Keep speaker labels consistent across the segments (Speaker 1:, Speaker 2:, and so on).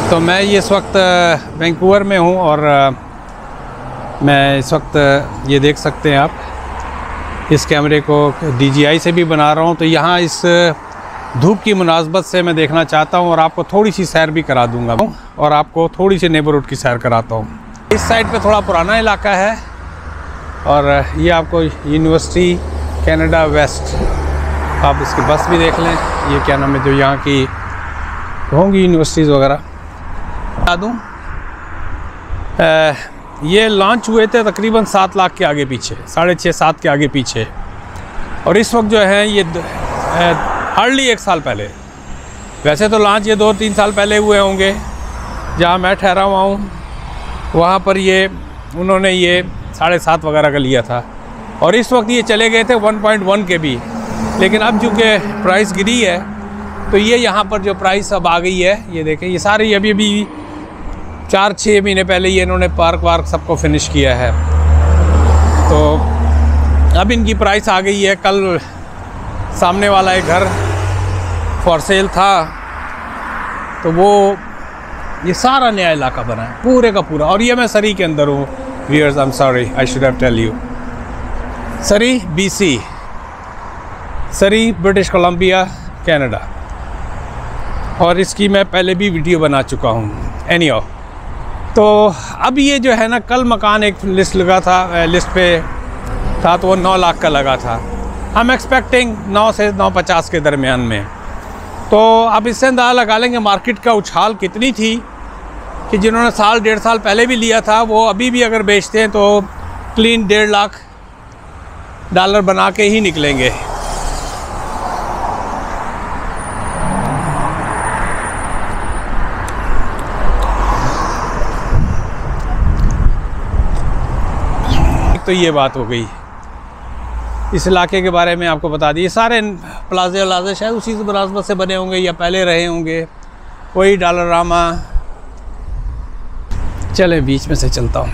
Speaker 1: तो मैं ये इस वक्त वैंकूवर में हूँ और मैं इस वक्त ये देख सकते हैं आप इस कैमरे को DJI से भी बना रहा हूँ। तो यहाँ इस धूप की मुनासबत से मैं देखना चाहता हूँ और आपको थोड़ी सी सैर भी करा दूँगा और आपको थोड़ी सी नेबरहुड की सैर कराता हूँ। इस साइड पे थोड़ा पुराना इलाका है और ये आपको यूनिवर्सिटी कनाडा वेस्ट, आप इसकी बस भी देख लें। ये क्या नाम है जो यहाँ की होंगी यूनिवर्सिटीज़ वगैरह बता दूँ। ये लॉन्च हुए थे तकरीबन 7 लाख के आगे पीछे, 6.5-7 के आगे पीछे, और इस वक्त जो है ये हार्डली 1 साल पहले। वैसे तो लॉन्च ये 2-3 साल पहले हुए होंगे। जहाँ मैं ठहरा हुआ हूँ वहाँ पर ये उन्होंने ये 7.5 वगैरह का लिया था और इस वक्त ये चले गए थे 1.1 के भी। लेकिन अब चूँकि प्राइस गिरी है तो ये यहाँ पर जो प्राइस अब आ गई है, ये देखें, ये सारे अभी 4-6 महीने पहले ये इन्होंने पार्क वार्क सबको फिनिश किया है। तो अब इनकी प्राइस आ गई है। कल सामने वाला एक घर फॉर सेल था तो वो ये सारा नया इलाका बना है पूरे का पूरा। और ये मैं सरी के अंदर हूँ viewers, I am sorry, I should have tell you. Surrey BC, Surrey British Columbia Canada, और इसकी मैं पहले भी वीडियो बना चुका हूँ। एनीहाउ, तो अब ये जो है ना, कल मकान एक लिस्ट लगा था, लिस्ट पे था तो वो 9 लाख का लगा था। हम एक्सपेक्टिंग 9 से 9.50 के दरमियान में। तो अब इससे अंदाज़ा लगा लेंगे मार्केट का उछाल कितनी थी कि जिन्होंने 1.5 साल पहले भी लिया था वो अभी भी अगर बेचते हैं तो क्लीन $1.5 लाख बना के ही निकलेंगे। तो ये बात हो गई इस इलाके के बारे में, आपको बता दी। ये सारे प्लाजे व्लाजे शायद उसी से मुनासबत से बने होंगे या पहले रहे होंगे, वही डॉलरामा। चले बीच में से चलता हूँ।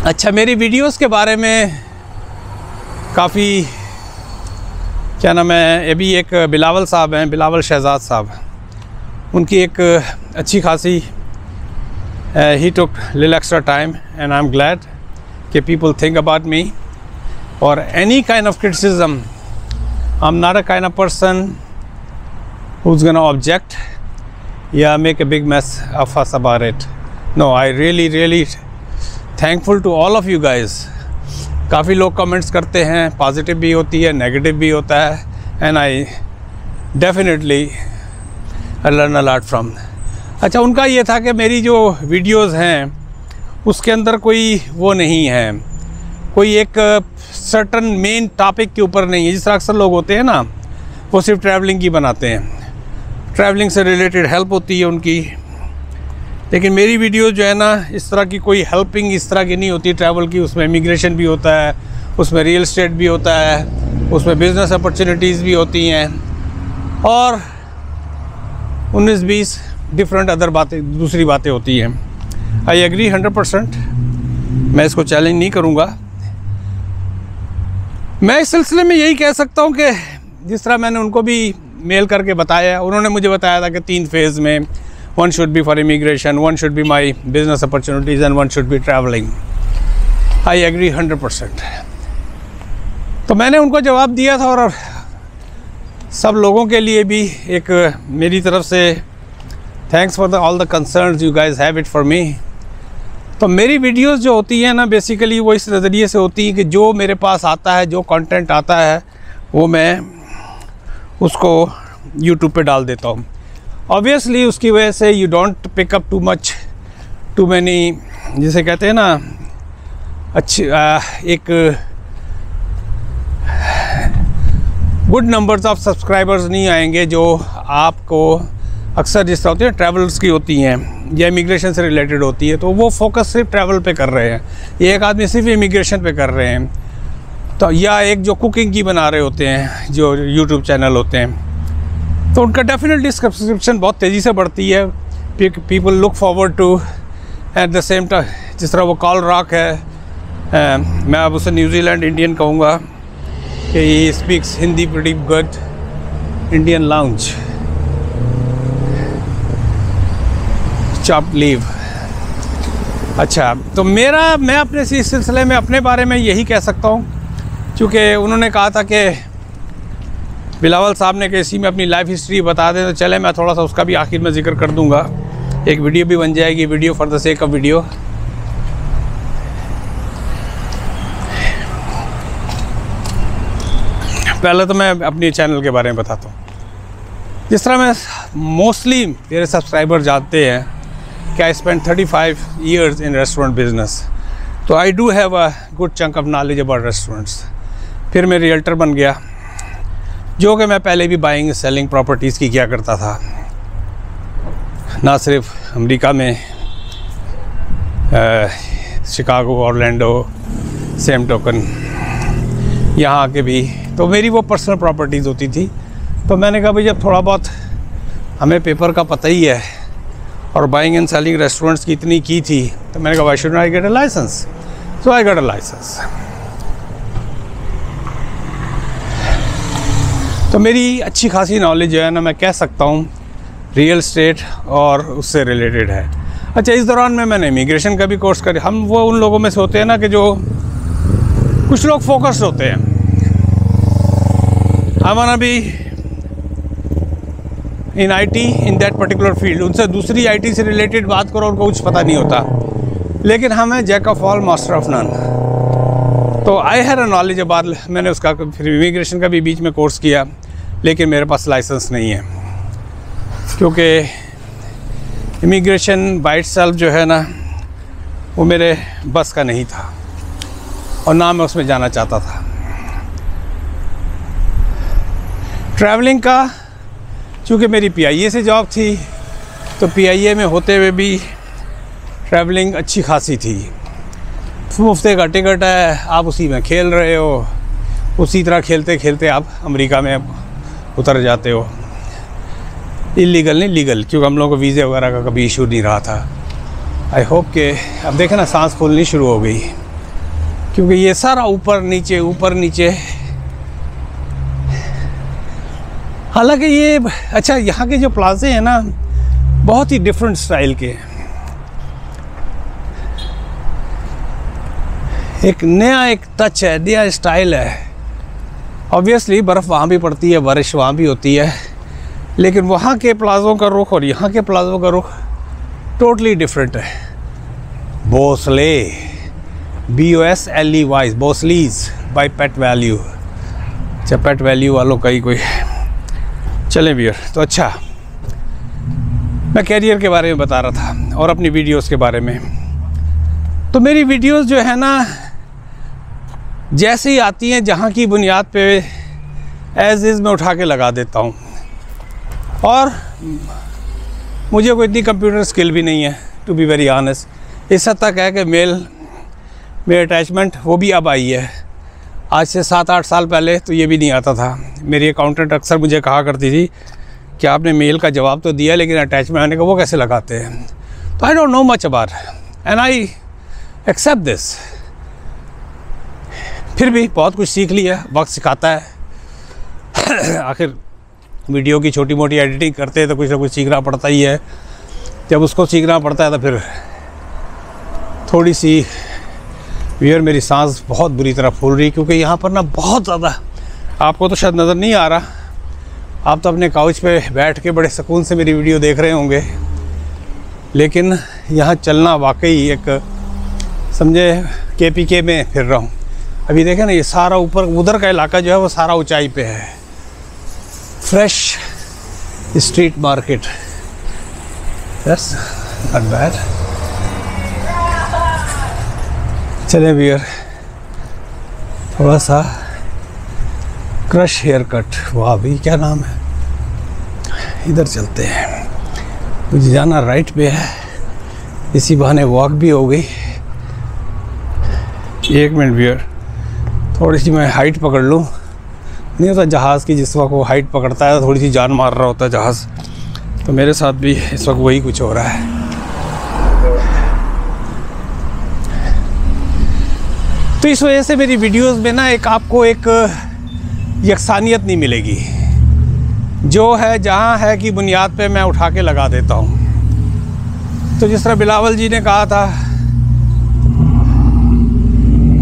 Speaker 1: अच्छा, मेरी वीडियोस के बारे में काफ़ी क्या नाम है, अभी एक बिलावल साहब हैं, बिलावल शहजाद साहब, उनकी एक अच्छी खासी he took little extra time and I'm glad that people think about me. Or any kind of criticism, I'm not a kind of person who's gonna object, make a big mess of fuss about it. No, I really thankful to all of you guys. काफ़ी लोग comments करते हैं, positive भी होती है, negative भी होता है, and I definitely learn a lot from. अच्छा, उनका ये था कि मेरी जो वीडियोस हैं उसके अंदर कोई वो नहीं है, कोई एक सर्टन मेन टॉपिक के ऊपर नहीं है। जिस तरह अक्सर लोग होते हैं ना, वो सिर्फ ट्रैवलिंग की बनाते हैं, ट्रैवलिंग से रिलेटेड हेल्प होती है उनकी। लेकिन मेरी वीडियो जो है ना, इस तरह की कोई हेल्पिंग इस तरह की नहीं होती ट्रैवल की। उसमें इमिग्रेशन भी होता है, उसमें रियल एस्टेट भी होता है, उसमें बिज़नेस अपॉर्चुनिटीज़ भी होती हैं और 19-20 डिफरेंट अदर बातें, दूसरी बातें होती हैं। आई एग्री 100%, मैं इसको चैलेंज नहीं करूँगा। मैं इस सिलसिले में यही कह सकता हूँ कि जिस तरह मैंने उनको भी मेल करके बताया, उन्होंने मुझे बताया था कि 3 फेज़ में, 1 should be for immigration, 1 should be my business opportunities and 1 should be travelling. I agree 100%। तो मैंने उनको जवाब दिया था और सब लोगों के लिए भी एक मेरी तरफ से thanks for all the concerns you guys have it for me. तो मेरी वीडियोस जो होती हैं ना, बेसिकली वो इस नज़रिए से होती है कि जो मेरे पास आता है, जो कंटेंट आता है, वो मैं उसको यूट्यूब पे डाल देता हूँ। ऑब्वियसली उसकी वजह से you don't pick up too many, जिसे कहते हैं ना, अच्छी एक गुड नंबर्स ऑफ सब्सक्राइबर्स नहीं आएंगे जो आपको अक्सर जिस तरह होती है ट्रैवल्स की होती हैं या इमिग्रेशन से रिलेटेड होती है, तो वो फोकस सिर्फ ट्रैवल पे कर रहे हैं। ये एक आदमी सिर्फ इमिग्रेशन पे कर रहे हैं, तो या एक जो कुकिंग की बना रहे होते हैं जो यूट्यूब चैनल होते हैं, तो उनका डेफिनेटली सब्सक्रिप्शन बहुत तेज़ी से बढ़ती है। People look forward to at the same time. जिस तरह वो कॉल रॉक है, मैं अब उसे न्यूजीलैंड इंडियन कहूँगा कि he speaks Hindi pretty good, Indian lounge. Chopped leave. अच्छा, तो मैं अपने इस सिलसिले में अपने बारे में यही कह सकता हूँ, क्योंकि उन्होंने कहा था कि बिलावल साहब ने कि इसी में अपनी लाइफ हिस्ट्री बता दें, तो चले मैं थोड़ा सा उसका भी आखिर में जिक्र कर दूँगा। एक वीडियो भी बन जाएगी, video for the sake of video. पहले तो मैं अपने चैनल के बारे में बताता हूँ। जिस तरह मैं मोस्टली मेरे सब्सक्राइबर जानते हैं कि I spend 35 years in restaurant business, तो I do have a good chunk of knowledge about restaurants. फिर मैं रियल्टर बन गया, जो कि मैं पहले भी बाइंग सेलिंग प्रॉपर्टीज़ की किया करता था, ना सिर्फ अमेरिका में, शिकागो, ऑरलैंडो, सेम टोकन यहाँ आके भी। तो मेरी वो पर्सनल प्रॉपर्टीज़ होती थी। तो मैंने कहा भाई जब थोड़ा बहुत हमें पेपर का पता ही है और बाइंग एंड सेलिंग रेस्टोरेंट्स की इतनी की थी, तो मैंने कहा why should I get a licence. So I got a licence. तो मेरी अच्छी खासी नॉलेज जो है ना, मैं कह सकता हूँ रियल स्टेट और उससे रिलेटेड है। अच्छा, इस दौरान में मैंने इमिग्रेशन का भी कोर्स कर, हम वो उन लोगों में से होते हैं ना कि जो कुछ लोग फोकस्ड होते हैं, हमारा भी in IT in that particular field, उनसे दूसरी आईटी से रिलेटेड बात करो उनको कुछ पता नहीं होता, लेकिन हम हैं jack of all master of none. तो I had a knowledge about, मैंने उसका फिर इमिग्रेशन का भी बीच में कोर्स किया, लेकिन मेरे पास लाइसेंस नहीं है, क्योंकि इमिग्रेशन बाय इटसेल्फ जो है ना वो मेरे बस का नहीं था और ना मैं उसमें जाना चाहता था। ट्रैवलिंग का, चूँकि मेरी पीआईए से जॉब थी, तो पीआईए में होते हुए भी ट्रैवलिंग अच्छी खासी थी। मुफ्ते का टिकट है, आप उसी में खेल रहे हो, उसी तरह खेलते खेलते आप अमेरिका में उतर जाते हो। इलीगल नहीं, लीगल, क्योंकि हम लोगों को वीज़े वगैरह का कभी इशू नहीं रहा था। आई होप कि अब देखें ना सांस फूलनी शुरू हो गई, क्योंकि ये सारा ऊपर नीचे। हालांकि ये अच्छा, यहाँ के जो प्लाजे हैं ना बहुत ही डिफरेंट स्टाइल के, एक नया एक टच है, नया स्टाइल है। ऑब्वियसली बर्फ़ वहाँ भी पड़ती है, बारिश वहाँ भी होती है, लेकिन वहाँ के प्लाज़ों का रुख और यहाँ के प्लाज़ों का रुख टोटली डिफरेंट है। भोसले, BOSLEY, भोसलीज बाय पेट वैल्यू। अच्छा, पेट वैल्यू वालों का ही कोई चले वियर। तो अच्छा, मैं कैरियर के बारे में बता रहा था और अपनी वीडियोस के बारे में। तो मेरी वीडियोस जो है ना जैसे ही आती हैं, जहाँ की बुनियाद पे एज इज़ मैं उठा के लगा देता हूँ, और मुझे कोई इतनी कंप्यूटर स्किल भी नहीं है, टू बी वेरी ऑनेस्ट। इस हद तक है कि मेल में अटैचमेंट वो भी अब आई है। आज से 7-8 साल पहले तो ये भी नहीं आता था। मेरी अकाउंटेंट अक्सर मुझे कहा करती थी कि आपने मेल का जवाब तो दिया, लेकिन अटैचमेंट आने का वो कैसे लगाते हैं। तो I don't know much about and I accept this. फिर भी बहुत कुछ सीख लिया, वक्त सिखाता है। आखिर वीडियो की छोटी मोटी एडिटिंग करते हैं तो कुछ ना कुछ सीखना पड़ता ही है। जब उसको सीखना पड़ता है तो फिर थोड़ी सी यार मेरी सांस बहुत बुरी तरह फूल रही, क्योंकि यहाँ पर ना बहुत ज़्यादा, आपको तो शायद नज़र नहीं आ रहा, आप तो अपने काउच पे बैठ के बड़े सुकून से मेरी वीडियो देख रहे होंगे, लेकिन यहाँ चलना वाकई एक समझे KPK में फिर रहा हूँ। अभी देखें ना, ये सारा ऊपर उधर का इलाका जो है वो सारा ऊंचाई पे है। Fresh street market, yes, not bad. चले भैया, थोड़ा सा क्रश हेयर कट, वाह भाई क्या नाम है, इधर चलते हैं। मुझे जाना राइट पे है, इसी बहाने वॉक भी हो गई। एक मिनट भैया, थोड़ी सी मैं हाइट पकड़ लूँ। नहीं होता जहाज़ की जिस वक्त वो हाइट पकड़ता है थोड़ी सी जान मार रहा होता है जहाज़, तो मेरे साथ भी इस वक्त वही कुछ हो रहा है। तो इस वजह से मेरी वीडियोस में ना एक आपको एक यकसानियत नहीं मिलेगी। जो है जहाँ है कि बुनियाद पे मैं उठा के लगा देता हूँ। तो जिस तरह बिलावल जी ने कहा था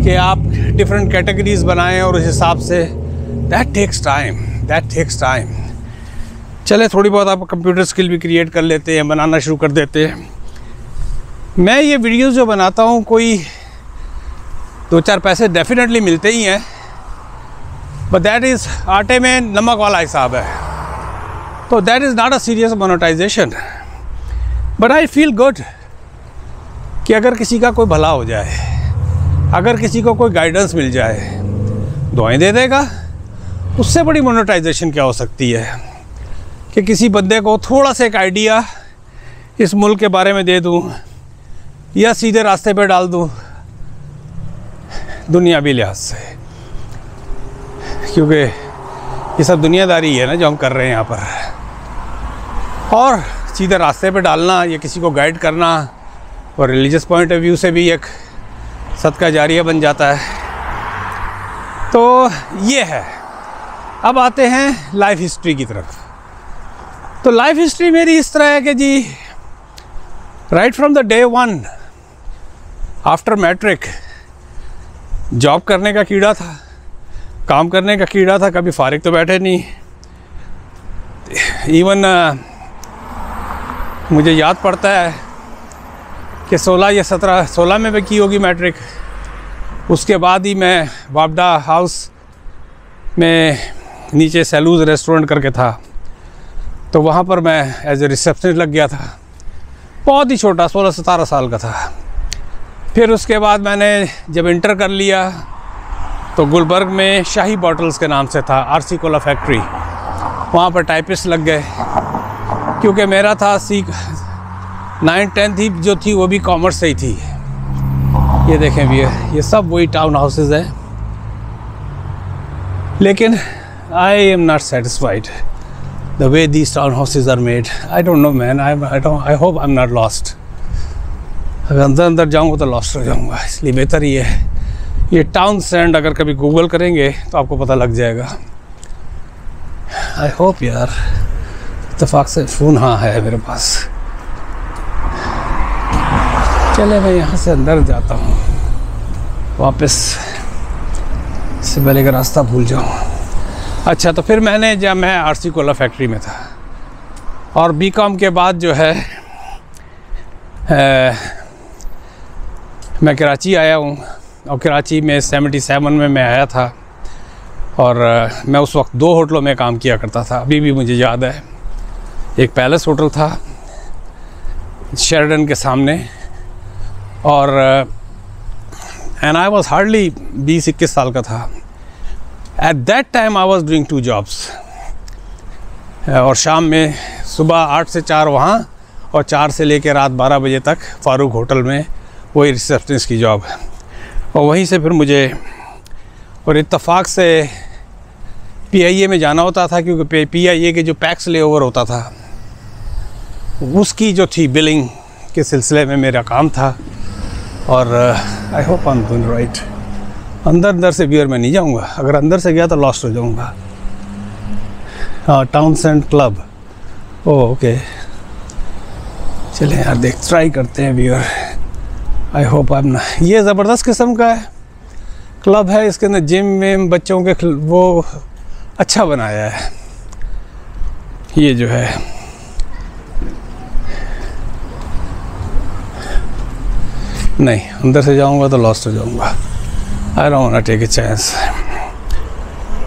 Speaker 1: कि आप डिफरेंट कैटेगरीज बनाएं और उस हिसाब से, दैट टेक्स टाइम। चले थोड़ी बहुत आप कंप्यूटर स्किल भी क्रिएट कर लेते हैं, बनाना शुरू कर देते हैं। मैं ये वीडियोस जो बनाता हूँ, कोई 2-4 पैसे डेफिनेटली मिलते ही हैं, बट दैट इज़ आटे में नमक वाला हिसाब है, तो that is not a serious monetisation. But I feel good कि अगर किसी का कोई भला हो जाए, अगर किसी को कोई गाइडेंस मिल जाए, दुआएं दे देगा, उससे बड़ी मोनेटाइजेशन क्या हो सकती है कि किसी बंदे को थोड़ा सा एक आइडिया इस मुल्क के बारे में दे दूं या सीधे रास्ते पे डाल दूं दुनियावी लिहाज से, क्योंकि ये सब दुनियादारी है ना जो हम कर रहे हैं यहाँ पर। और सीधे रास्ते पे डालना या किसी को गाइड करना और रिलीजियस पॉइंट ऑफ व्यू से भी एक सदका जारिया बन जाता है। तो ये है। अब आते हैं लाइफ हिस्ट्री की तरफ। तो लाइफ हिस्ट्री मेरी इस तरह है कि जी right from the day 1 after matric job करने का कीड़ा था, काम करने का कीड़ा था, कभी फारिग तो बैठे नहीं। इवन मुझे याद पड़ता है कि 16 में भी की होगी मैट्रिक। उसके बाद ही मैं वापडा हाउस में नीचे सैलूज रेस्टोरेंट करके था, तो वहाँ पर मैं एज ए रिसेप्शनिस्ट लग गया था। बहुत ही छोटा, 16-17 साल का था। फिर उसके बाद मैंने जब इंटर कर लिया तो गुलबर्ग में शाही बॉटल्स के नाम से था, आरसी कोला फैक्ट्री, वहाँ पर टाइपिस्ट लग गए। क्योंकि मेरा था 9-10 ही जो थी वो भी कॉमर्स से ही थी। ये देखें भी है, ये सब वही टाउन हाउसेज हैं। लेकिन I am not satisfied the way these town houses are made. I don't know man, I hope I am not lost. अगर अंदर जाऊँगा तो लॉस्ट हो जाऊँगा, इसलिए बेहतर ही है ये टाउनसेंड अगर कभी गूगल करेंगे तो आपको पता लग जाएगा। आई होप यार, इत्तेफाक से फ़ोन हाँ है मेरे पास। चले मैं यहाँ से अंदर जाता हूँ वापस, इससे पहले का रास्ता भूल जाऊँ। अच्छा, तो फिर जब मैं आरसी कोला फैक्ट्री में था और बीकॉम के बाद जो है मैं कराची आया हूँ, और कराची में 77 में मैं आया था। और मैं उस वक्त 2 होटलों में काम किया करता था, अभी भी मुझे याद है। एक पैलेस होटल था शेरडन के सामने, और एंड आई वाज हार्डली 20-21 साल का था। At that time I was doing 2 jobs, और शाम में सुबह 8 से 4 वहाँ, और 4 से लेकर रात 12 बजे तक फारूक होटल में वही रिसेप्शनिस्ट की जॉब। और वहीं से फिर मुझे और इत्तेफाक से PIA में जाना होता था, क्योंकि PIA के जो पैक्स लेओवर होता था उसकी जो थी बिलिंग के सिलसिले में मेरा काम था। और आई hope I am doing right. अंदर से बियर में नहीं जाऊंगा, अगर अंदर से गया तो लॉस्ट हो जाऊंगा। हाँ, टाउनसेंड क्लब, ओके, चले यार ट्राई करते हैं beer. I hope I am ना। ये ज़बरदस्त किस्म का है क्लब है, इसके अंदर जिम में बच्चों के वो अच्छा बनाया है। ये जो है नहीं, अंदर से जाऊंगा तो लॉस्ट हो जाऊंगा। I don't want to take a chance.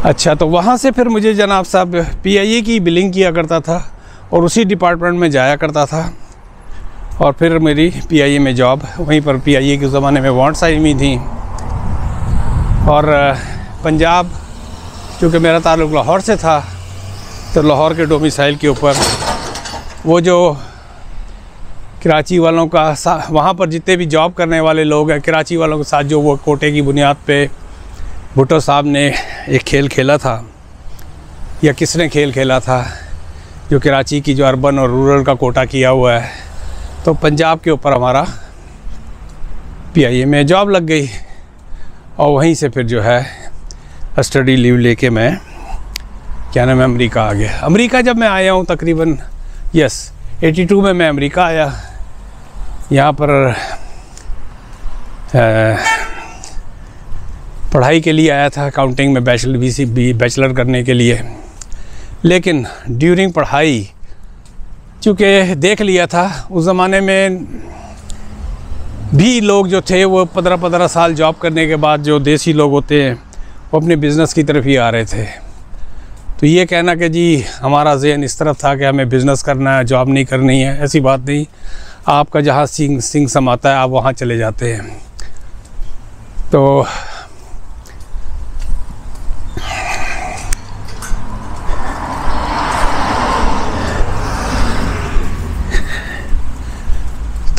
Speaker 1: अच्छा, तो वहाँ से फिर मुझे जनाब साहब PIA की बिलिंग किया करता था और उसी डिपार्टमेंट में जाया करता था। और फिर मेरी PIA में जॉब, वहीं पर PIA के ज़माने में वांट्स आई हुई थी। और पंजाब, क्योंकि मेरा ताल्लुक़ लाहौर से था, तो लाहौर के डोमिसाइल के ऊपर वो जो कराची वालों का वहाँ पर जितने भी जॉब करने वाले लोग हैं, कराची वालों के साथ जो वो कोटे की बुनियाद पे भुट्टो साहब ने एक खेल खेला था, या किसने खेल खेला था, जो कराची की जो अर्बन और रूरल का कोटा किया हुआ है, तो पंजाब के ऊपर हमारा PIA में जॉब लग गई। और वहीं से फिर जो है स्टडी लीव लेके मैं क्या नाम है अमेरिका आ गया। अमेरिका जब मैं आया हूँ तकरीबन 82 में मैं अमेरिका आया। यहाँ पर पढ़ाई के लिए आया था, अकाउंटिंग में बैचलर करने के लिए। लेकिन ड्यूरिंग पढ़ाई चूँकि देख लिया था, उस ज़माने में भी लोग जो थे वो 15-15 साल जॉब करने के बाद जो देसी लोग होते हैं वो अपने बिज़नेस की तरफ ही आ रहे थे। तो ये कहना कि जी हमारा ज़हन इस तरफ था कि हमें बिज़नेस करना है, जॉब नहीं करनी है, ऐसी बात नहीं। आपका जहाँ सिंह समाता है आप वहाँ चले जाते हैं।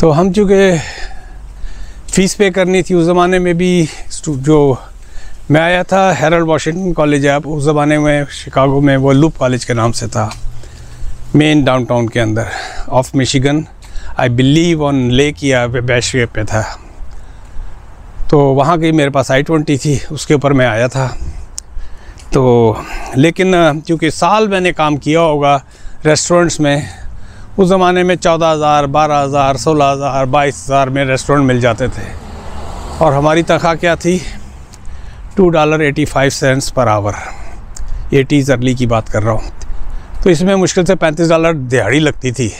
Speaker 1: तो हम चूँकि फ़ीस पे करनी थी, उस ज़माने में भी जो मैं आया था हेरल्ड वाशिंगटन कॉलेज है, अब उस ज़माने में शिकागो में वो लूप कॉलेज के नाम से था, मेन डाउनटाउन के अंदर of Michigan, I believe on lake या बैशवे पे था। तो वहाँ की मेरे पास I-20 थी, उसके ऊपर मैं आया था। तो लेकिन चूँकि साल मैंने काम किया होगा रेस्टोरेंट्स में, उस ज़माने में 14,000, 12,000, 16,000, 22,000 में रेस्टोरेंट मिल जाते थे। और हमारी तनख्वाह क्या थी? $2.85 पर आवर, 80s अर्ली की बात कर रहा हूँ। तो इसमें मुश्किल से $35 दिहाड़ी लगती थी।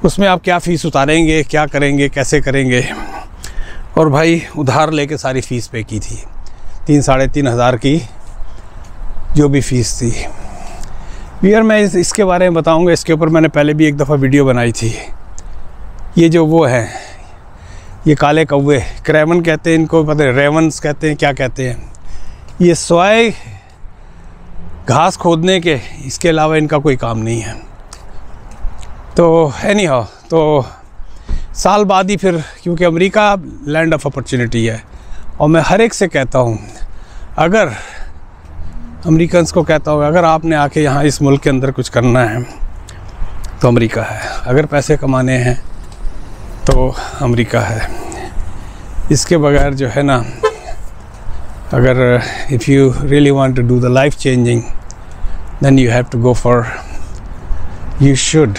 Speaker 1: उसमें आप क्या फ़ीस उतारेंगे, क्या करेंगे, कैसे करेंगे? और भाई उधार लेके सारी फ़ीस पे की थी, 3-3.5 हज़ार की जो भी फ़ीस थी। यार मैं इसके बारे में बताऊंगा, इसके ऊपर मैंने पहले भी एक दफ़ा वीडियो बनाई थी। ये जो वो हैं, ये काले कौवे, क्रेवन कहते हैं इनको, पता है रेवन्स कहते हैं, क्या कहते हैं, ये स्वाय घास खोदने के, इसके अलावा इनका कोई काम नहीं है। तो एनी हाउ, तो साल बाद ही फिर, क्योंकि अमेरिका लैंड ऑफ अपॉर्चुनिटी है, और मैं हर एक से कहता हूँ, अगर अमेरिकन्स को कहता हूँ, अगर आपने आके यहाँ इस मुल्क के अंदर कुछ करना है तो अमेरिका है। अगर पैसे कमाने हैं तो अमेरिका है। इसके बगैर जो है ना, अगर if you really want to do the life changing, then you have to go for, you should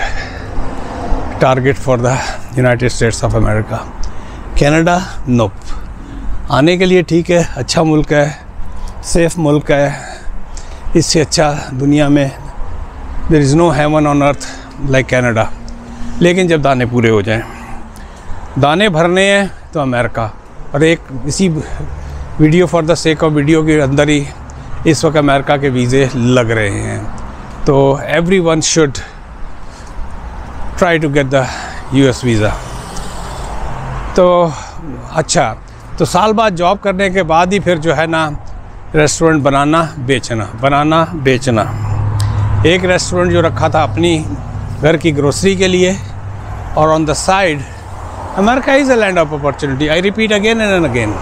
Speaker 1: target for the United States of America. Canada nope, आने के लिए ठीक है, अच्छा मुल्क है, सेफ मुल्क है, इससे अच्छा दुनिया में there is no heaven on earth like Canada. लेकिन जब दाने पूरे हो जाएं, दाने भरने हैं तो अमेरिका। और एक इसी video for the sake of video के अंदर ही इस वक्त अमेरिका के वीज़े लग रहे हैं। तो everyone should try to get the US visa. तो अच्छा, तो साल बाद जॉब करने के बाद ही फिर जो है ना रेस्टोरेंट बनाना बेचना। एक रेस्टोरेंट जो रखा था अपनी घर की ग्रोसरी के लिए, और on the side America is a land of opportunity, I repeat again and again.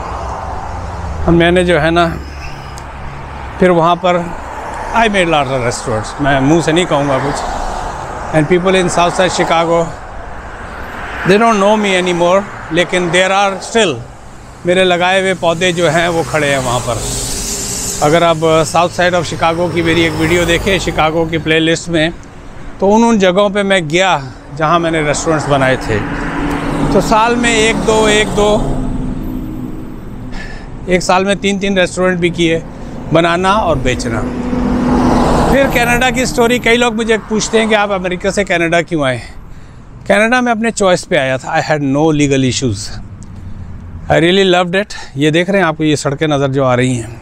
Speaker 1: मैंने जो है ना फिर वहाँ पर I made lot of restaurants, मैं मुंह से नहीं कहूँगा कुछ। And people in south side Chicago they don't know me any more, लेकिन देर आर स्टिल मेरे लगाए हुए पौधे जो हैं वो खड़े हैं वहाँ पर। अगर आप साउथ साइड ऑफ शिकागो की मेरी एक वीडियो देखें शिकागो की प्लेलिस्ट में, तो उन जगहों पे मैं गया जहाँ मैंने रेस्टोरेंट्स बनाए थे। तो साल में एक साल में 3 रेस्टोरेंट भी किए, बनाना और बेचना। फिर कनाडा की स्टोरी, कई लोग मुझे पूछते हैं कि आप अमेरिका से कनाडा क्यों आए। कनाडा में अपने चॉइस पे आया था, I had no legal issues, I really loved it. ये देख रहे हैं आपको, ये सड़कें नज़र जो आ रही हैं,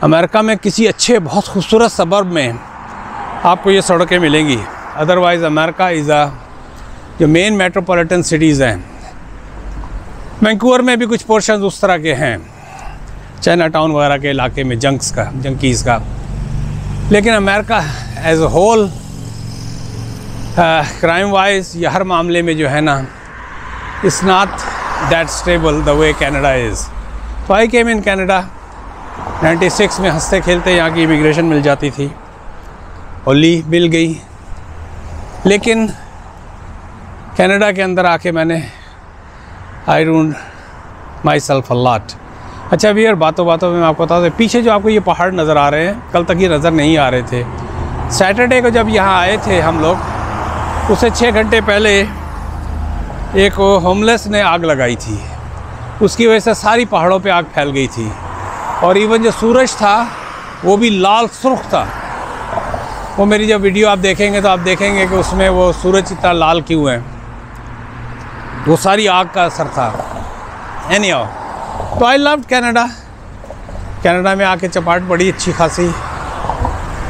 Speaker 1: अमेरिका में किसी अच्छे बहुत खूबसूरत सबर्ब में आपको ये सड़कें मिलेंगी। अदरवाइज़ अमेरिका इज़ जो मेन मेट्रोपॉलिटन सिटीज़ हैं, वैंकूवर में भी कुछ पोर्शंस उस तरह के हैं, चाइना टाउन वगैरह के इलाके में, जंकीज़ का। लेकिन America as a whole crime wise या हर मामले में जो है ना, it's not that stable the way Canada is. तो आई केम इन कनाडा 96 में, हंसते खेलते यहाँ की इमिग्रेशन मिल जाती थी, होली मिल गई। लेकिन कनाडा के अंदर आके मैंने आई रून्ड माई सेल्फ अ लॉट। अच्छा अभी यार बातों बातों में मैं आपको बता दूँ, पीछे जो आपको ये पहाड़ नज़र आ रहे हैं, कल तक ये नज़र नहीं आ रहे थे। सैटरडे को जब यहाँ आए थे हम लोग, उससे 6 घंटे पहले एक होमलेस ने आग लगाई थी, उसकी वजह से सारी पहाड़ों पे आग फैल गई थी। और इवन जो सूरज था वो भी लाल सुर्ख था। वो मेरी जब वीडियो आप देखेंगे तो आप देखेंगे कि उसमें वो सूरज इतना लाल क्यों है, वो सारी आग का असर था। एनीहाउ, तो आई लव्ड कनाडा। कनाडा में आके चपाट बड़ी अच्छी खासी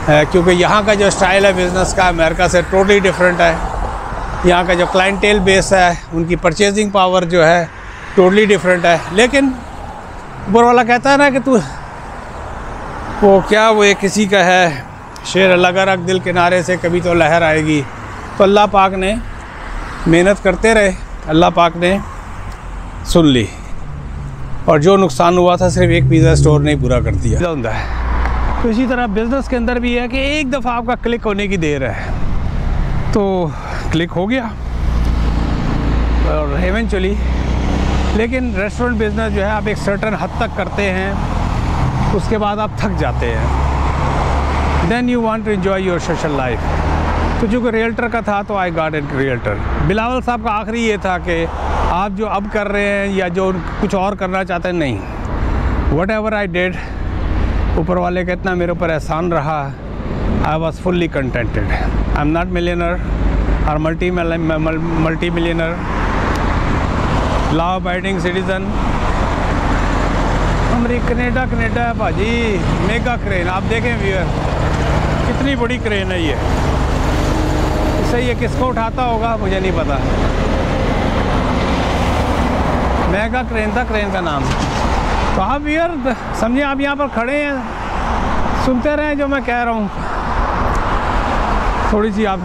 Speaker 1: है, क्योंकि यहाँ का जो स्टाइल है बिज़नेस का अमेरिका से टोटली डिफरेंट है। यहाँ का जो क्लाइंटेल बेस है, उनकी परचेजिंग पावर जो है टोटली डिफरेंट है। लेकिन ऊपर वाला कहता है ना कि तू वो क्या वो एक किसी का है शेर, लगा रख दिल किनारे से कभी तो लहर आएगी। तो अल्लाह पाक ने मेहनत करते रहे, अल्लाह पाक ने सुन ली, और जो नुकसान हुआ था सिर्फ एक पिज़्ज़ा स्टोर ने पूरा कर दिया होता है। तो इसी तरह बिज़नेस के अंदर भी है कि एक दफ़ा आपका क्लिक होने की देर है, तो क्लिक हो गया और इवेंचुअली। लेकिन रेस्टोरेंट बिज़नेस जो है आप एक सर्टेन हद तक करते हैं, उसके बाद आप थक जाते हैं। Then you want to enjoy your social life. तो जो रियल्टर का था तो I got it realtor. Bilawal साहब का आखिरी ये था कि आप जो अब कर रहे हैं या जो कुछ और करना चाहते हैं, नहीं, वट एवर आई डिड, ऊपर वाले का इतना मेरे ऊपर एहसान रहा, I was fully contented. I am not millionaire और multi millionaire, law abiding citizen. हमारी कनेडा है भाजी, मेगा क्रेन। आप देखें व्यूअर, कितनी बड़ी क्रेन है ये। इससे ये किसको उठाता होगा मुझे नहीं पता। मेगा क्रेन था क्रेन का नाम। तो आप व्यूअर समझिए, आप यहाँ पर खड़े हैं, सुनते रहें जो मैं कह रहा हूँ, थोड़ी सी आप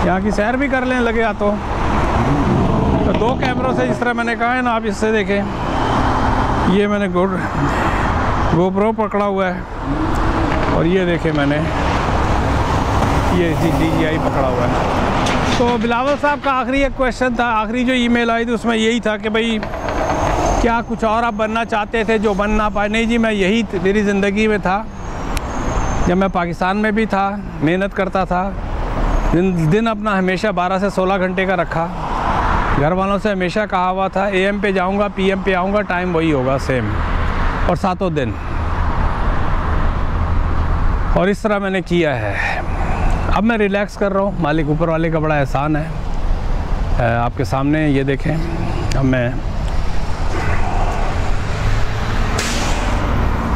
Speaker 1: यहाँ की सैर भी कर लें लगे या तो 2 कैमरों से, जिस तरह मैंने कहा है ना, आप इससे देखें। ये मैंने गोप्रो पकड़ा हुआ है और ये देखें मैंने ये DJI पकड़ा हुआ है। तो बिलावल साहब का आखिरी एक क्वेश्चन था, आखिरी जो ईमेल आई थी उसमें यही था कि भाई क्या कुछ और आप बनना चाहते थे जो बन ना पाए? नहीं जी, मैं यही मेरी ज़िंदगी में था। जब मैं पाकिस्तान में भी था, मेहनत करता था, दिन अपना हमेशा 12 से 16 घंटे का रखा। घर वालों से हमेशा कहा हुआ था AM पे जाऊंगा, PM पे आऊँगा, टाइम वही होगा सेम, और 7 दिन। और इस तरह मैंने किया है। अब मैं रिलैक्स कर रहा हूँ, मालिक ऊपर वाले का बड़ा एहसान है। आपके सामने ये देखें, अब मैं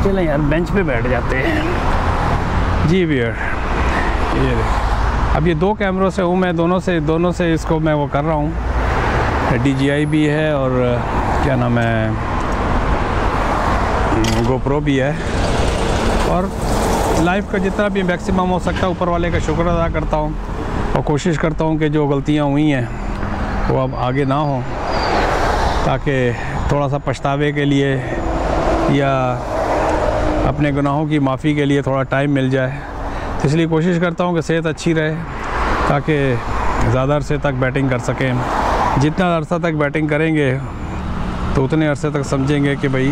Speaker 1: चलें यार बेंच पे बैठ जाते हैं जी वियर। ये देखें, अब ये 2 कैमरों से हूँ मैं, दोनों से इसको मैं वो कर रहा हूँ। DJI भी है और क्या नाम है, GoPro भी है। और लाइफ का जितना भी मैक्सिमम हो सकता है ऊपर वाले का शुक्र अदा करता हूँ, और कोशिश करता हूँ कि जो गलतियाँ हुई हैं वो अब आगे ना हो, ताकि थोड़ा सा पछतावे के लिए या अपने गुनाहों की माफ़ी के लिए थोड़ा टाइम मिल जाए। तो इसलिए कोशिश करता हूँ कि सेहत अच्छी रहे, ताकि ज़्यादा अरसे तक बैटिंग कर सकें। जितना अरसा तक बैटिंग करेंगे तो उतने अरसे तक समझेंगे कि भाई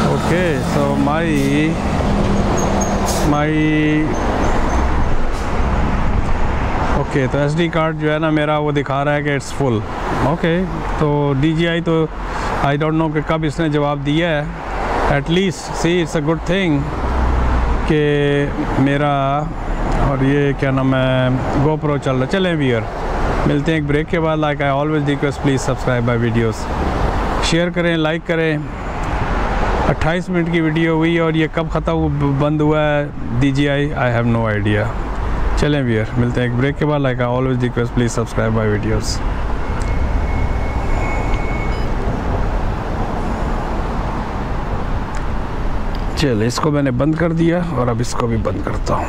Speaker 1: ओके। सो माई ओके, तो SD कार्ड जो है ना मेरा, वो दिखा रहा है कि इट्स फुल। ओके, तो DJI तो आई डोंट नो कि कब इसने जवाब दिया है। At least see it's a good thing कि मेरा और ये क्या नाम है GoPro चल रहा। चलें व्यूअर, मिलते हैं एक ब्रेक के बाद। Like I always request, please subscribe my videos, share करें, लाइक करें। 28 मिनट की वीडियो हुई और ये कब ख़त्म बंद हुआ है DJI, I have no idea. चलें व्यूअर, मिलते हैं एक ब्रेक के बाद। Like I always request, please subscribe my videos. चल, इसको मैंने बंद कर दिया और अब इसको भी बंद करता हूँ।